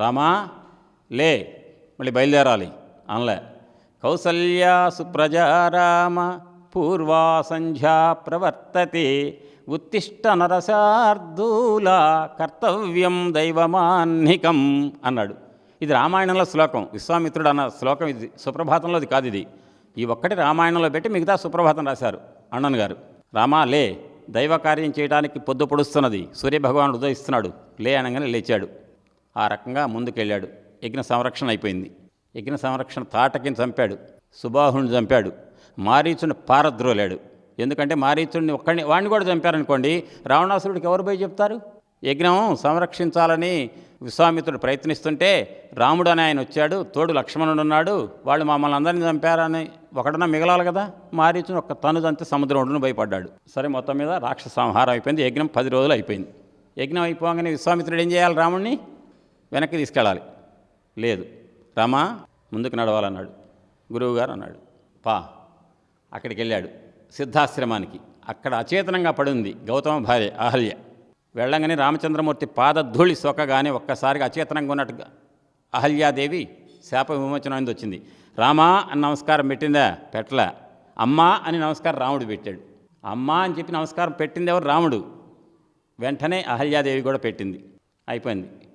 రామా లే, మళ్ళీ బయలుదేరాలి అనలే. కౌసల్యా సుప్రజా రామ పూర్వా సంధ్యా ప్రవర్తతే ఉత్తిష్ట నరశార్దూల కర్తవ్యం దైవమాన్నికం అన్నాడు. ఇది రామాయణంలో శ్లోకం, విశ్వామిత్రుడు అన్న శ్లోకం ఇది. సుప్రభాతంలో అది కాదు. ఇది ఈ ఒక్కటి రామాయణంలో పెట్టి మిగతా సుప్రభాతం రాశారు అన్నన్ గారు. రామా లే, దైవ కార్యం చేయడానికి పొద్దు పొడుస్తున్నది, సూర్యభగవానుడు ఉదయిస్తున్నాడు, లే అనగానే లేచాడు. ఆ రకంగా ముందుకెళ్ళాడు. యజ్ఞ సంరక్షణ అయిపోయింది. యజ్ఞ సంరక్షణ తాటకిని చంపాడు, సుబాహుని చంపాడు, మారీచుని పారద్రోలాడు. ఎందుకంటే మారీచుడిని వాడిని కూడా చంపారనుకోండి, రావణాసురుడికి ఎవరు పోయి చెప్తారు? యజ్ఞం సంరక్షించాలని విశ్వామిత్రుడు ప్రయత్నిస్తుంటే రాముడు అని ఆయన వచ్చాడు, తోడు లక్ష్మణుడు ఉన్నాడు, వాళ్ళు మమ్మల్ని అందరినీ చంపారని ఒకడన్నా మిగలాలి కదా. మారీచుని ఒక్క తను చంపితే సముద్రం ఒడ్డును భయపడ్డాడు. సరే, మొత్తం మీద రాక్షస సంహారం అయిపోయింది. యజ్ఞం 10 రోజులు అయిపోయింది. యజ్ఞం అయిపోగానే విశ్వామిత్రుడు ఏం చేయాలి? రాముడిని వెనక్కి తీసుకెళ్ళాలి. లేదు, రామా ముందుకు నడవాలన్నాడు. గురువుగారు అన్నాడు, పా. అక్కడికి వెళ్ళాడు సిద్ధాశ్రమానికి. అక్కడ అచేతనంగా పడింది గౌతమ భార్య అహల్య. వెళ్ళంగానే రామచంద్రమూర్తి పాదధూళి సొక్కగానే ఒక్కసారిగా అచేతనంగా ఉన్నట్టుగా అహల్యాదేవి శాప విమోచనం వచ్చింది. రామా అని నమస్కారం పెట్టిందా? పెట్టలే. అమ్మా అని నమస్కారం రాముడు పెట్టాడు. అమ్మా అని చెప్పి నమస్కారం పెట్టింది ఎవరు? రాముడు. వెంటనే అహల్యాదేవి కూడా పెట్టింది. అయిపోయింది.